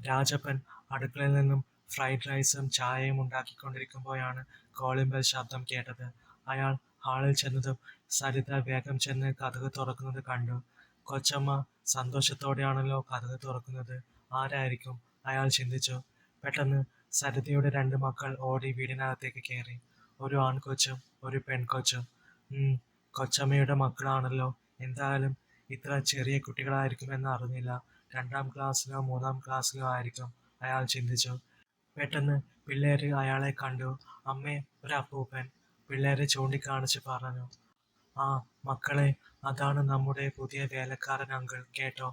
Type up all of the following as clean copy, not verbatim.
രാജപ്പൻ അടുക്കളയിൽ നിന്നും ഫ്രൈഡ് റൈസും ചായയും ഉണ്ടാക്കിക്കൊണ്ടിരിക്കുമ്പോഴാണ് കോളിംഗ് ബെൽ ശബ്ദം കേട്ടത്. അയാൾ ഹാളിൽ ചെന്നതും സരിത വേഗം ചെന്ന് കതക് തുറക്കുന്നത് കണ്ടു. കൊച്ചമ്മ സന്തോഷത്തോടെയാണല്ലോ കതക് തുറക്കുന്നത്. ആരായിരിക്കും? അയാൾ ചിന്തിച്ചു. പെട്ടെന്ന് സരിതയുടെ രണ്ട് മക്കൾ ഓടി വീടിനകത്തേക്ക് കയറി. ഒരു ആൺകൊച്ചും ഒരു പെൺകൊച്ചും. കൊച്ചമ്മയുടെ മക്കളാണല്ലോ. എന്തായാലും ഇത്ര ചെറിയ കുട്ടികളായിരിക്കുമെന്ന് അറിഞ്ഞില്ല. 2ാം ക്ലാസ്സിലോ 3ാം ക്ലാസ്സിലോ ആയിരിക്കും, അയാൾ ചിന്തിച്ചു. പെട്ടെന്ന് പിള്ളേര് അയാളെ കണ്ടു. അമ്മേ, ഒരു അപ്പൂപ്പൻ. പിള്ളേരെ ചൂണ്ടിക്കാണിച്ച് പറഞ്ഞു. ആ മക്കളെ, അതാണ് നമ്മുടെ പുതിയ വേലക്കാരൻ അങ്കിൾ. കേട്ടോ?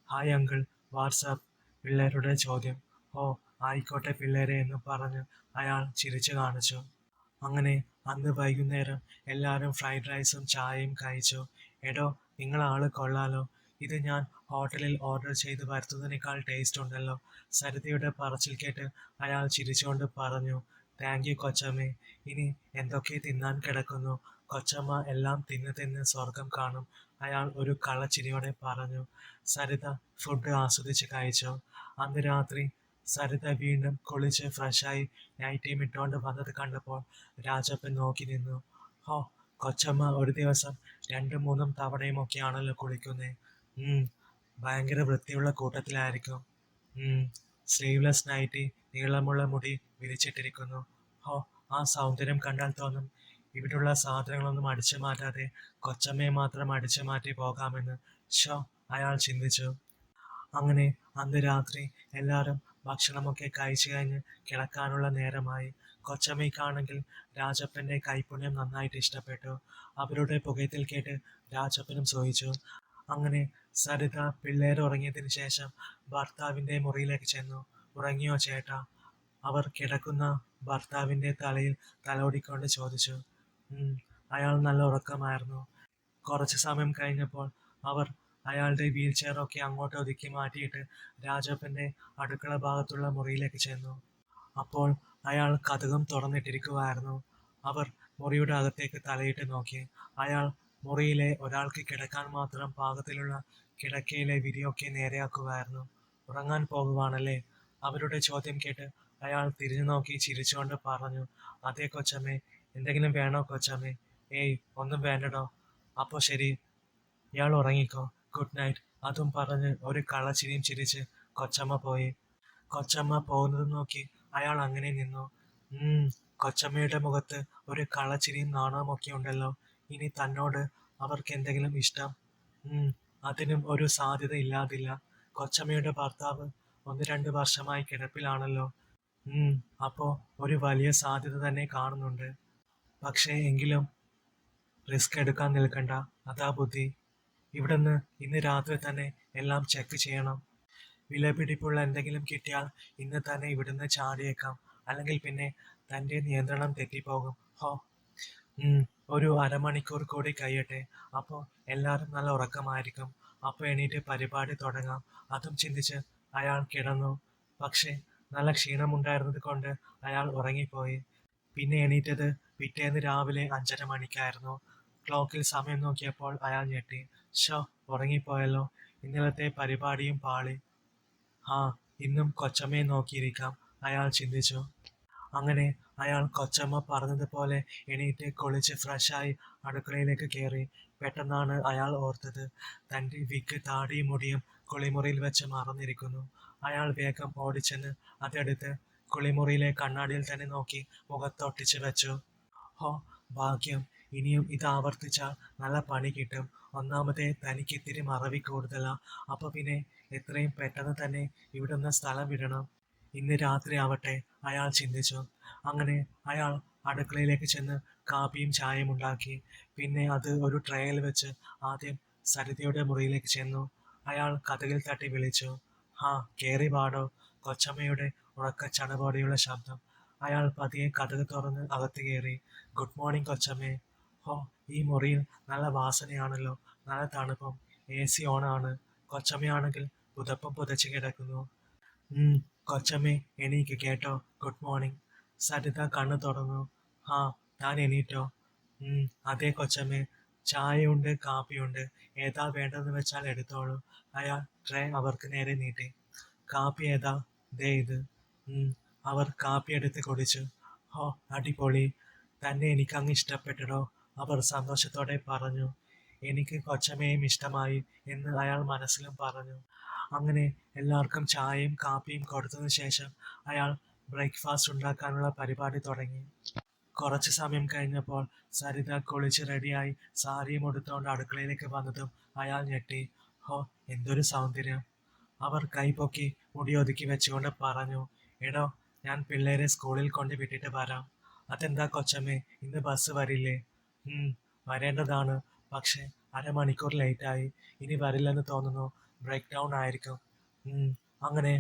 Hi uncle, WhatsApp? പിള്ളേരുടെ ചോദ്യം. ഓ, ആയിക്കോട്ടെ പിള്ളേരെ എന്ന് പറഞ്ഞ് അയാൾ ചിരിച്ചു കാണിച്ചു. അങ്ങനെ അന്ന് വൈകുന്നേരം എല്ലാവരും ഫ്രൈഡ് റൈസും ചായയും കഴിച്ചു. എടോ, നിങ്ങളാള് കൊള്ളാലോ. ഇത് ഞാൻ ഹോട്ടലിൽ ഓർഡർ ചെയ്ത് വരുത്തുന്നതിനേക്കാൾ ടേസ്റ്റ് ഉണ്ടല്ലോ. സരിതയുടെ പറച്ചിൽ കേട്ട് അയാൾ ചിരിച്ചുകൊണ്ട് പറഞ്ഞു. താങ്ക് യു കൊച്ചമ്മേ. ഇനി എന്തൊക്കെ തിന്നാൻ കിടക്കുന്നു. കൊച്ചമ്മ എല്ലാം തിന്ന് തിന്ന് സ്വർഗം കാണും, അയാൾ ഒരു കള്ളച്ചിരിയോടെ പറഞ്ഞു. സരിത ഫുഡ് ആസ്വദിച്ച് കഴിച്ചു. അന്ന് രാത്രി സരിത വീണ്ടും കുളിച്ച് ഫ്രഷായി നൈറ്റിയും ഇട്ടുകൊണ്ട് വന്നത് കണ്ടപ്പോൾ രാജപ്പൻ നോക്കി നിന്നു. ഹോ, കൊച്ചമ്മ ഒരു ദിവസം 2-3 തവണയുമൊക്കെയാണല്ലോ കുളിക്കുന്നേ. ഭയങ്കര വൃത്തിയുള്ള കൂട്ടത്തിലായിരിക്കും. സ്ലീവ്ലെസ് നൈറ്റി, നീളമുള്ള മുടി വിരിച്ചിട്ടിരിക്കുന്നു. ഹോ, ആ സൗന്ദര്യം കണ്ടാൽ തോന്നും ഇവിടുള്ള സാധനങ്ങളൊന്നും അടിച്ചു മാറ്റാതെ കൊച്ചമ്മയെ മാത്രം അടിച്ചു മാറ്റി പോകാമെന്ന്. ഷോ, അയാൾ ചിന്തിച്ചു. അങ്ങനെ അന്ന് രാത്രി എല്ലാവരും ഭക്ഷണമൊക്കെ കഴിച്ചു കഴിഞ്ഞ് കിടക്കാനുള്ള നേരമായി. കൊച്ചമ്മയ്ക്കാണെങ്കിൽ രാജപ്പൻ്റെ കൈപ്പുണ്യം നന്നായിട്ട് ഇഷ്ടപ്പെട്ടു. അവരുടെ പുകയത്തിൽ കേട്ട് രാജപ്പനും സൂഹിച്ചു. അങ്ങനെ സരിത പിള്ളേർ ഉറങ്ങിയതിന് ശേഷം ഭർത്താവിൻ്റെ മുറിയിലേക്ക് ചെന്നു. ഉറങ്ങിയോ ചേട്ടാ? അവർ കിടക്കുന്ന ഭർത്താവിൻ്റെ തലയിൽ തലോടിക്കൊണ്ട് ചോദിച്ചു. അയാൾ നല്ല ഉറക്കമായിരുന്നു. കുറച്ച് സമയം കഴിഞ്ഞപ്പോൾ അവർ അയാളുടെ വീൽ ചെയറൊക്കെ അങ്ങോട്ട് ഒതുക്കി മാറ്റിയിട്ട് രാജപ്പൻ്റെ അടുക്കള ഭാഗത്തുള്ള മുറിയിലേക്ക് ചെന്നു. അപ്പോൾ അയാൾ കതകും തുറന്നിട്ടിരിക്കുവായിരുന്നു. അവർ മുറിയുടെ അകത്തേക്ക് തലയിട്ട് നോക്കി. അയാൾ മുറിയിലെ ഒരാൾക്ക് കിടക്കാൻ മാത്രം പാകത്തിലുള്ള കിടക്കയിലെ വിരിയൊക്കെ നേരെയാക്കുവായിരുന്നു. ഉറങ്ങാൻ പോകുവാണല്ലേ? അവരുടെ ചോദ്യം കേട്ട് അയാൾ തിരിഞ്ഞു നോക്കി ചിരിച്ചുകൊണ്ട് പറഞ്ഞു. അതെ കൊച്ചമ്മേ. എന്തെങ്കിലും വേണോ കൊച്ചമ്മേ? ഏയ്, ഒന്നും വേണ്ടടോ. അപ്പോൾ ശരി, ഇയാൾ ഉറങ്ങിക്കോ. Good night. അതും പറഞ്ഞ് ഒരു കള്ളച്ചിരിയും ചിരിച്ച് കൊച്ചമ്മ പോയി. കൊച്ചമ്മ പോകുന്നത് നോക്കി അയാൾ അങ്ങനെ നിന്നു. കൊച്ചമ്മയുടെ മുഖത്ത് ഒരു കള്ളച്ചിരിയും നാണവുമൊക്കെ ഉണ്ടല്ലോ. ഇനി തന്നോട് അവർക്ക് എന്തെങ്കിലും ഇഷ്ടം? അതിനും ഒരു സാധ്യത ഇല്ലാതില്ല. കൊച്ചമ്മയുടെ ഭർത്താവ് 1-2 വർഷമായി കിടപ്പിലാണല്ലോ. അപ്പോൾ ഒരു വലിയ സാധ്യത തന്നെ കാണുന്നുണ്ട്. പക്ഷേ എങ്കിലും റിസ്ക് എടുക്കാൻ നിൽക്കണ്ട, അതാ ബുദ്ധി. ഇവിടുന്ന് ഇന്ന് രാത്രി തന്നെ എല്ലാം ചെക്ക് ചെയ്യണം. വിലപിടിപ്പുള്ള എന്തെങ്കിലും കിട്ടിയാൽ ഇന്ന് തന്നെ ഇവിടുന്ന് ചാടിയേക്കാം. അല്ലെങ്കിൽ പിന്നെ തൻ്റെ നിയന്ത്രണം തെറ്റിപ്പോകും. ഹോ, ഒരു അരമണിക്കൂർ കൂടി കഴിയട്ടെ. അപ്പോൾ എല്ലാവരും നല്ല ഉറക്കമായിരിക്കും. അപ്പോൾ എണീറ്റ് പരിപാടി തുടങ്ങാം. അതും ചിന്തിച്ച് അയാൾ കിടന്നു. പക്ഷേ നല്ല ക്ഷീണമുണ്ടായിരുന്നത് കൊണ്ട് അയാൾ ഉറങ്ങിപ്പോയി. പിന്നെ എണീറ്റത് പിറ്റേന്ന് രാവിലെ 5:30 മണിക്കായിരുന്നു. ക്ലോക്കിൽ സമയം നോക്കിയപ്പോൾ അയാൾ ഞെട്ടി. ഷോ, ഉറങ്ങിപ്പോയല്ലോ. ഇന്നലത്തെ പരിപാടിയും പാളി. ഇന്നും കൊച്ചമ്മയെ നോക്കിയിരിക്കാം, അയാൾ ചിന്തിച്ചു. അങ്ങനെ അയാൾ കൊച്ചമ്മ പറഞ്ഞതുപോലെ എണീറ്റ് കുളിച്ച് ഫ്രഷായി അടുക്കളയിലേക്ക് കയറി. പെട്ടെന്നാണ് അയാൾ ഓർത്തത് തൻ്റെ വിഗ്, താടിയും മുടിയും കുളിമുറിയിൽ വെച്ച് മറന്നിരിക്കുന്നു. അയാൾ വേഗം ഓടിച്ചെന്ന് അതെടുത്ത് കുളിമുറിയിലെ കണ്ണാടിയിൽ തന്നെ നോക്കി മുഖത്തൊട്ടിച്ച് വെച്ചു. ഹോ, ഭാഗ്യം. ഇനിയും ഇത് ആവർത്തിച്ചാൽ നല്ല പണി കിട്ടും. ഒന്നാമതേ തനിക്ക് ഇത്തിരി മറവി കൂടുതലാ. അപ്പോൾ പിന്നെ എത്രയും പെട്ടെന്ന് തന്നെ ഇവിടുന്ന് സ്ഥലം വിടണം. ഇന്ന് രാത്രി ആവട്ടെ, അയാൾ ചിന്തിച്ചു. അങ്ങനെ അയാൾ അടുക്കളയിലേക്ക് ചെന്ന് കാപ്പിയും ചായയും ഉണ്ടാക്കി. പിന്നെ അത് ഒരു ട്രേയിൽ വെച്ച് ആദ്യം സരിതയുടെ മുറിയിലേക്ക് ചെന്നു. അയാൾ കതകിൽ തട്ടി വിളിച്ചു. കേറി വാടോ. കൊച്ചമ്മയുടെ ഉറക്കച്ചടപോടെയുള്ള ശബ്ദം. അയാൾ പതിയെ കതക് തുറന്ന് അകത്ത് കയറി. ഗുഡ് മോർണിംഗ് കൊച്ചമ്മേ. ഹോ, ഈ മുറിയിൽ നല്ല വാസനയാണല്ലോ. നല്ല തണുപ്പും. AC ഓണാണ്. കൊച്ചമ്മയാണെങ്കിൽ പുതപ്പും പുതച്ച് കിടക്കുന്നു. കൊച്ചമ്മേ, എണീക്ക് കേട്ടോ. Good morning. സരിത കണ്ണു തുറന്നു. താൻ എണീറ്റോ? അതെ കൊച്ചമ്മേ. ചായയുണ്ട്, കാപ്പിയുണ്ട്. ഏതാ വേണ്ടതെന്ന് വെച്ചാൽ എടുത്തോളൂ. അയാൾ ട്രേ അവർക്ക് നേരെ നീട്ടി. കാപ്പി ഏതാ? ദേ ഇത്. അവർ കാപ്പിയെടുത്ത് കുടിച്ചു. ഹോ, അടിപൊളി. തന്നെ എനിക്കങ്ങ് ഇഷ്ടപ്പെട്ടടോ, അവർ സന്തോഷത്തോടെ പറഞ്ഞു. എനിക്ക് കൊച്ചമ്മയും ഇഷ്ടമായി എന്ന് അയാൾ മനസ്സിലും പറഞ്ഞു. അങ്ങനെ എല്ലാവർക്കും ചായയും കാപ്പിയും കൊടുത്തതിനു ശേഷം അയാൾ ബ്രേക്ക്ഫാസ്റ്റ് ഉണ്ടാക്കാനുള്ള പരിപാടി തുടങ്ങി. കുറച്ചു സമയം കഴിഞ്ഞപ്പോൾ സരിത കുളിച്ച് റെഡിയായി സാരിയും ഉടുത്തുകൊണ്ട് അടുക്കളയിലേക്ക് വന്നതും അയാൾ ഞെട്ടി. ഹോ, എന്തൊരു സൗന്ദര്യം! അവർ കൈപൊക്കി മുടി ഒതുക്കി വെച്ചുകൊണ്ട് പറഞ്ഞു. എടോ, ഞാൻ പിള്ളേരെ സ്കൂളിൽ കൊണ്ട് വിട്ടിട്ട് വരാം. അതെന്താ കൊച്ചമ്മേ, ഇന്ന് ബസ് വരില്ലേ? വരേണ്ടതാണ്, പക്ഷെ അരമണിക്കൂർ ലേറ്റായി. ഇനി വരില്ലെന്ന് തോന്നുന്നു. ബ്രേക്ക് ഡൗൺ ആയിരിക്കും. അങ്ങനെ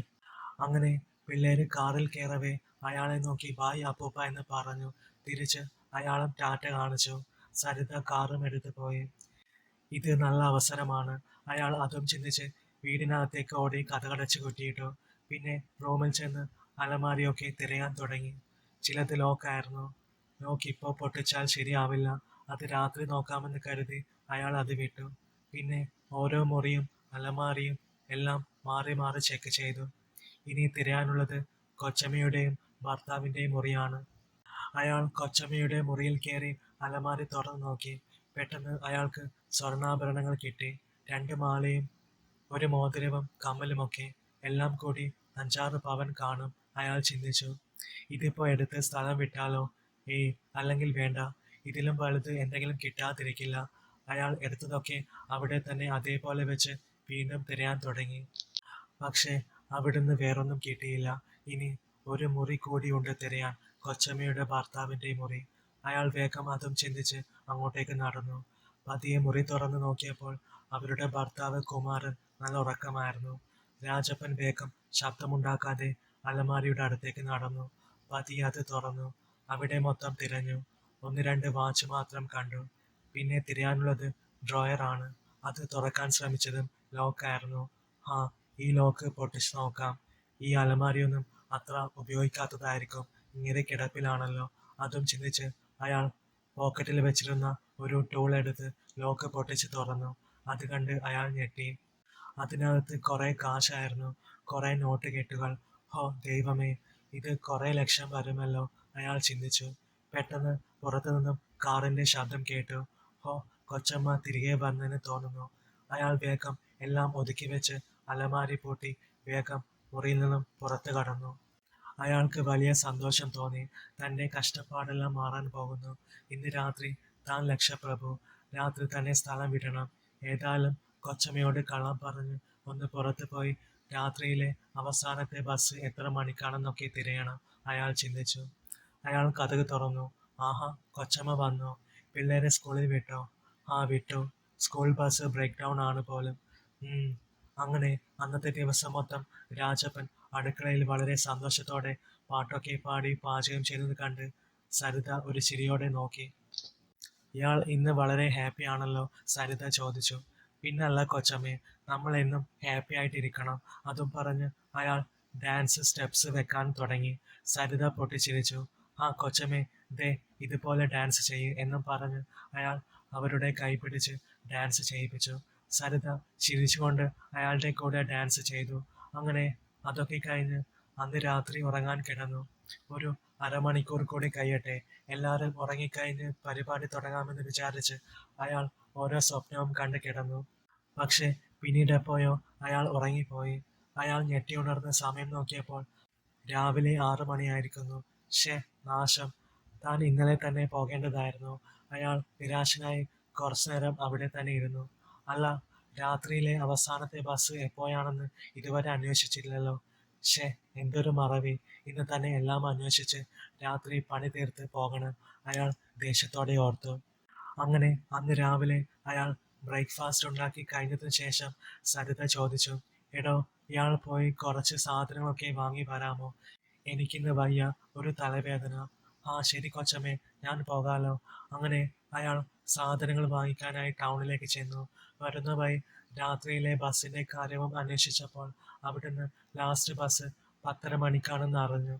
അങ്ങനെ പിള്ളേര് കാറിൽ കയറവേ അയാളെ നോക്കി ബായ് അപ്പൂപ്പ എന്ന് പറഞ്ഞു. തിരിച്ച് അയാളും ടാറ്റ കാണിച്ചു. സരിത കാറും എടുത്തു പോയി. ഇത് നല്ല അവസരമാണ്. അയാൾ അതും ചിന്തിച്ച് വീടിനകത്തേക്ക് ഓടി കതകടച്ച് കുറ്റിയിട്ടു. പിന്നെ റൂമിൽ ചെന്ന് അലമാരിയൊക്കെ തിരയാൻ തുടങ്ങി. ചിലത് ലോക്കായിരുന്നു. ലോക്ക് ഇപ്പോൾ പൊട്ടിച്ചാൽ ശരിയാവില്ല. അത് രാത്രി നോക്കാമെന്ന് കരുതി അയാൾ അത് വിട്ടു. പിന്നെ ഓരോ മുറിയും അലമാരിയും എല്ലാം മാറി മാറി ചെക്ക് ചെയ്തു. ഇനി തിരയാനുള്ളത് കൊച്ചമ്മയുടെയും ഭർത്താവിൻ്റെയും മുറിയാണ്. അയാൾ കൊച്ചമ്മയുടെ മുറിയിൽ കയറി അലമാരി തുറന്നു നോക്കി. പെട്ടെന്ന് അയാൾക്ക് സ്വർണ്ണാഭരണങ്ങൾ കിട്ടി. 2 മാലയും 1 മോതിരവും കമ്മലുമൊക്കെ. എല്ലാം കൂടി 5-6 പവൻ കാണും. അയാൾ ചിന്തിച്ചു. ഇതിപ്പോ എടുത്ത് സ്ഥലം വിട്ടാലോ? അല്ലെങ്കിൽ വേണ്ട. ഇതിലും വലുത് എന്തെങ്കിലും കിട്ടാതിരിക്കില്ല. അയാൾ എടുത്തതൊക്കെ അവിടെ തന്നെ അതേപോലെ വെച്ച് വീണ്ടും തിരയാൻ തുടങ്ങി. പക്ഷേ അവിടുന്ന് വേറൊന്നും കിട്ടിയില്ല. ഇനി ഒരു മുറി കൂടിയുണ്ട് തിരയാൻ, കൊച്ചമ്മയുടെ ഭർത്താവിൻ്റെ മുറി. അയാൾ വേഗം അതും ചിന്തിച്ച് അങ്ങോട്ടേക്ക് നടന്നു. പതിയെ മുറി തുറന്നു നോക്കിയപ്പോൾ അവരുടെ ഭർത്താവ് കുമാരൻ നല്ല ഉറക്കമായിരുന്നു. രാജപ്പൻ വേഗം ശബ്ദമുണ്ടാക്കാതെ അലമാരിയുടെ അടുത്തേക്ക് നടന്നു. പതിയെ അത് തുറന്നു. അവിടെ മൊത്തം തിരഞ്ഞു. 1-2 വാച്ച് മാത്രം കണ്ടു. പിന്നെ തിരയാനുള്ളത് ഡ്രോയറാണ്. അത് തുറക്കാൻ ശ്രമിച്ചതും ലോക്കായിരുന്നു. ഈ ലോക്ക് പൊട്ടിച്ചു നോക്കാം. ഈ അലമാരിയൊന്നും അത്ര ഉപയോഗിക്കാത്തതായിരിക്കും. ഇങ്ങനെ കിടപ്പിലാണല്ലോ. അതും ചിന്തിച്ച് അയാൾ പോക്കറ്റിൽ വെച്ചിരുന്ന ഒരു ടൂൾ എടുത്ത് ലോക്ക് പൊട്ടിച്ച് തുറന്നു. അത് കണ്ട് അയാൾ ഞെട്ടി. അതിനകത്ത് കുറെ കാശായിരുന്നു. കുറെ നോട്ട് കെട്ടുകൾ. ഹോ ദൈവമേ, ഇത് കുറെ ലക്ഷം വരുമല്ലോ, അയാൾ ചിന്തിച്ചു. പെട്ടെന്ന് പുറത്തു നിന്നും കാറിന്റെ ശബ്ദം കേട്ടു. ഹോ, കൊച്ചമ്മ തിരികെ വന്നെന്ന് തോന്നുന്നു. അയാൾ വേഗം എല്ലാം ഒതുക്കി വെച്ച് അലമാരി പൂട്ടി വേഗം മുറിയിൽ നിന്നും പുറത്തു കടന്നു. അയാൾക്ക് വലിയ സന്തോഷം തോന്നി. തന്റെ കഷ്ടപ്പാടെല്ലാം മാറാൻ പോകുന്നു. ഇന്ന് രാത്രി താൻ ലക്ഷപ്രഭു. രാത്രി തന്നെ സ്ഥലം വിടണം. ഏതായാലും കൊച്ചമ്മയോട് കള്ളം പറഞ്ഞ് ഒന്ന് പുറത്തു പോയി രാത്രിയിലെ അവസാനത്തെ ബസ് എത്ര മണിക്കാണെന്നൊക്കെ തിരയണം, അയാൾ ചിന്തിച്ചു. അയാൾ കതക് തുറന്നു. ആഹാ, കൊച്ചമ്മ വന്നു. പിള്ളേരെ സ്കൂളിൽ വിട്ടോ? വിട്ടു. സ്കൂൾ ബസ് ബ്രേക്ക് ഡൗൺ ആണ് പോലും. അങ്ങനെ അന്നത്തെ ദിവസം മൊത്തം രാജപ്പൻ അടുക്കളയിൽ വളരെ സന്തോഷത്തോടെ പാട്ടൊക്കെ പാടി പാചകം ചെയ്തത് കണ്ട് സരിത ഒരു ചിരിയോടെ നോക്കി. ഇയാൾ ഇന്ന് വളരെ ഹാപ്പി ആണല്ലോ, സരിത ചോദിച്ചു. പിന്നല്ല കൊച്ചമ്മേ, നമ്മൾ എന്നും ഹാപ്പി ആയിട്ടിരിക്കണം. അതും പറഞ്ഞ് അയാൾ ഡാൻസ് സ്റ്റെപ്സ് വെക്കാൻ തുടങ്ങി. സരിത പൊട്ടിച്ചിരിച്ചു. കൊച്ചമ്മേ, ദേ ഇതുപോലെ ഡാൻസ് ചെയ്യ് എന്നും പറഞ്ഞ് അയാൾ അവരുടെ കൈ പിടിച്ച് ഡാൻസ് ചെയ്യിപ്പിച്ചു. സരിത ചിരിച്ചുകൊണ്ട് അയാളുടെ കൂടെ ഡാൻസ് ചെയ്തു. അങ്ങനെ അതൊക്കെ കഴിഞ്ഞ് അന്ന് രാത്രി ഉറങ്ങാൻ കിടന്നു. ഒരു അരമണിക്കൂർ കൂടി കഴിയട്ടെ, എല്ലാവരും ഉറങ്ങിക്കഴിഞ്ഞ് പരിപാടി തുടങ്ങാമെന്ന് വിചാരിച്ച് അയാൾ ഓരോ സ്വപ്നവും കണ്ട് കിടന്നു. പക്ഷെ പിന്നീട് എപ്പോഴോ അയാൾ ഉറങ്ങിപ്പോയി. അയാൾ ഞെട്ടിയുണർന്ന് സമയം നോക്കിയപ്പോൾ രാവിലെ 6 മണിയായിരിക്കുന്നു. നാശം! താൻ ഇന്നലെ തന്നെ പോകേണ്ടതായിരുന്നു. അയാൾ നിരാശനായി കുറച്ചു നേരം അവിടെ തന്നെ ഇരുന്നു. അല്ല, രാത്രിയിലെ അവസാനത്തെ ബസ് എപ്പോഴാണെന്ന് ഇതുവരെ അന്വേഷിച്ചില്ലല്ലോ. എന്തൊരു മറവി! ഇന്ന് തന്നെ എല്ലാം അന്വേഷിച്ച് രാത്രി പണി തീർത്ത് പോകണം, അയാൾ ദേഷ്യത്തോടെ ഓർത്തു. അങ്ങനെ അന്ന് രാവിലെ അയാൾ ബ്രേക്ക്ഫാസ്റ്റ് ഉണ്ടാക്കി കഴിഞ്ഞതിന് ശേഷം സരിത ചോദിച്ചു. എടോ, ഇയാൾ പോയി കുറച്ച് സാധനങ്ങളൊക്കെ വാങ്ങി വരാമോ? എനിക്കിന്ന് വയ്യ, ഒരു തലവേദന. ശരി കൊച്ചമ്മേ, ഞാൻ പോകാലോ. അങ്ങനെ അയാൾ സാധനങ്ങൾ വാങ്ങിക്കാനായി ടൗണിലേക്ക് ചെന്നു. വരുന്ന വഴി രാത്രിയിലെ ബസ്സിന്റെ കാര്യവും അന്വേഷിച്ചപ്പോൾ അവിടുന്ന് ലാസ്റ്റ് ബസ് 10:30 മണിക്കാണെന്ന് അറിഞ്ഞു.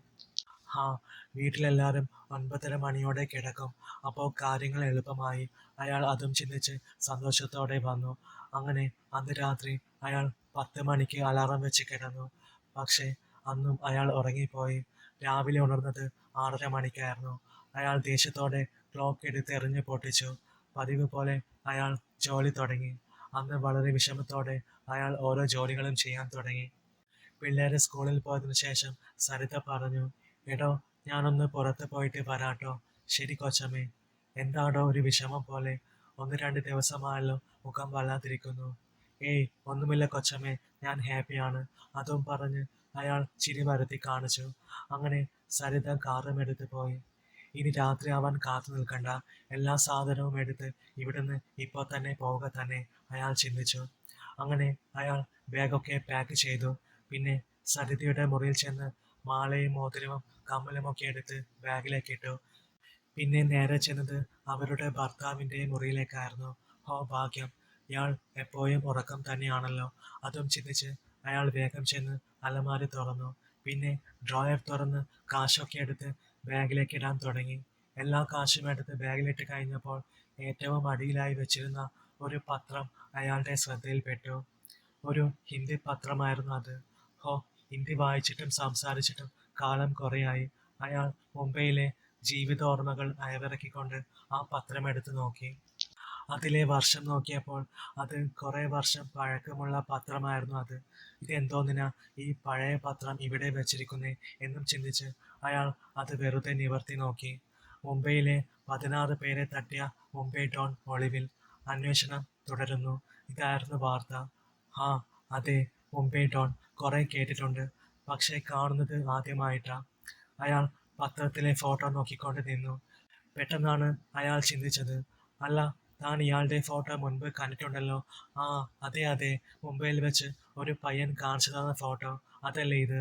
വീട്ടിലെല്ലാവരും 9:30 മണിയോടെ കിടക്കും. അപ്പോൾ കാര്യങ്ങൾ എളുപ്പമായി. അയാൾ അതും ചിന്തിച്ച് സന്തോഷത്തോടെ വന്നു. അങ്ങനെ അന്ന് രാത്രി അയാൾ 10 മണിക്ക് അലാറം വെച്ച് കിടന്നു. പക്ഷേ അന്നും അയാൾ ഉറങ്ങിപ്പോയി. രാവിലെ ഉണർന്നത് 6:30 മണിക്കായിരുന്നു. അയാൾ ദേഷ്യത്തോടെ ക്ലോക്ക് എടുത്ത് എറിഞ്ഞു പൊട്ടിച്ചു. പതിവ് പോലെ അയാൾ ജോലി തുടങ്ങി. അന്ന് വളരെ വിഷമത്തോടെ അയാൾ ഓരോ ജോലികളും ചെയ്യാൻ തുടങ്ങി. പിള്ളേര് സ്കൂളിൽ പോയതിനു ശേഷം സരിത പറഞ്ഞു, എടോ, ഞാനൊന്ന് പുറത്ത് പോയിട്ട് വരാട്ടോ. ശരി കൊച്ചമ്മേ. എന്താടോ ഒരു വിഷമം പോലെ? 1-2 ദിവസമായല്ലോ മുഖം വല്ലാതിരിക്കുന്നു. ഏയ് ഒന്നുമില്ല കൊച്ചമ്മേ, ഞാൻ ഹാപ്പിയാണ്. അതും പറഞ്ഞ് അയാൾ ചിരി വരുത്തി കാണിച്ചു. അങ്ങനെ സരിത കാറും എടുത്ത് പോയി. ഇനി രാത്രിയാവാൻ കാത്തു നിൽക്കണ്ട, എല്ലാ സാധനവും എടുത്ത് ഇവിടുന്ന് ഇപ്പോൾ തന്നെ പോവുക തന്നെ, അയാൾ ചിന്തിച്ചു. അങ്ങനെ അയാൾ ബാഗൊക്കെ പാക്ക് ചെയ്തു. പിന്നെ സരിതയുടെ മുറിയിൽ ചെന്ന് മാലയും മോതിരവും കമ്മലുമൊക്കെ എടുത്ത് ബാഗിലേക്ക് ഇട്ടു. പിന്നെ നേരെ ചെന്നത് അവരുടെ ഭർത്താവിന്റെ മുറിയിലേക്കായിരുന്നു. ഹോ ഭാഗ്യം, ഇയാൾ എപ്പോഴും ഉറക്കം തന്നെയാണല്ലോ. അതും ചിന്തിച്ച് അയാൾ വേഗം ചെന്ന് അലമാരി തുറന്നു. പിന്നെ ഡ്രോയർ തുറന്ന് കാശൊക്കെ എടുത്ത് ബാഗിലേക്ക് ഇടാൻ തുടങ്ങി. എല്ലാ കാശും എടുത്ത് ബാഗിലിട്ട് കഴിഞ്ഞപ്പോൾ ഏറ്റവും അടിയിലായി വെച്ചിരുന്ന ഒരു പത്രം അയാളുടെ ശ്രദ്ധയിൽപ്പെട്ടു. ഒരു ഹിന്ദി പത്രമായിരുന്നു അത്. ഹോ, ഹിന്ദി വായിച്ചിട്ടും സംസാരിച്ചിട്ടും കാലം കുറെയായി. അയാൾ മുംബൈയിലെ ജീവിതോർമ്മകൾ അയവിറക്കിക്കൊണ്ട് ആ പത്രമെടുത്ത് നോക്കി. അതിലെ വർഷം നോക്കിയപ്പോൾ അത് കുറെ വർഷം പഴക്കമുള്ള പത്രമായിരുന്നു അത്. ഇതെന്തോന്നിനാ ഈ പഴയ പത്രം ഇവിടെ വെച്ചിരിക്കുന്നേ എന്നും ചിന്തിച്ച് അയാൾ അത് വെറുതെ നിവർത്തി നോക്കി. മുംബൈയിലെ 16 പേരെ തട്ടിയ മുംബൈ ഡോൺ ഒളിവിൽ, അന്വേഷണം തുടരുന്നു. ഇതായിരുന്നു വാർത്ത. ആ അതെ, മുംബൈ ഡോൺ കുറെ കേട്ടിട്ടുണ്ട്, പക്ഷെ കാണുന്നത് ആദ്യമായിട്ടാ. അയാൾ പത്രത്തിലെ ഫോട്ടോ നോക്കിക്കൊണ്ട് നിന്നു. പെട്ടെന്നാണ് അയാൾ ചിന്തിച്ചത്, അല്ല, താൻ ഇയാളുടെ ഫോട്ടോ മുൻപ് കണ്ടിട്ടുണ്ടല്ലോ. ആ അതെ അതെ, മുംബൈയിൽ വെച്ച് ഒരു പയ്യൻ കാണിച്ചു തന്ന ഫോട്ടോ, അതല്ലേ ഇത്?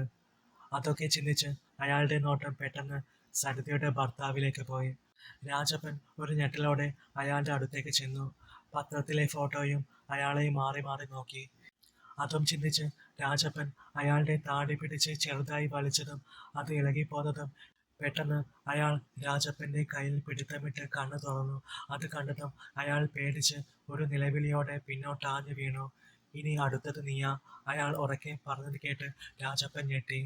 അതൊക്കെ ചിന്തിച്ച് അയാളുടെ നോട്ടം പെട്ടെന്ന് സരിതയുടെ ഭർത്താവിലേക്ക് പോയി. രാജപ്പൻ ഒരു ഞെട്ടലോടെ അയാളുടെ അടുത്തേക്ക് ചെന്നു. പത്രത്തിലെ ഫോട്ടോയും അയാളെയും മാറി മാറി നോക്കി. അതും ചിന്തിച്ച് രാജപ്പൻ അയാളുടെ താടി പിടിച്ച് ചെറുതായി വലിച്ചതും അത് ഇളകിപ്പോന്നതും പെട്ടെന്ന് അയാൾ രാജപ്പന്റെ കയ്യിൽ പിടുത്തമിട്ട് കണ്ണു തുറന്നു. അത് കണ്ടതും അയാൾ പേടിച്ച് ഒരു നിലവിളിയോടെ പിന്നോട്ടാഞ്ഞു വീണു. ഇനി അടുത്തത് നീയാ, അയാൾ ഉറക്കെ പറഞ്ഞത് കേട്ട് രാജപ്പൻ ഞെട്ടി.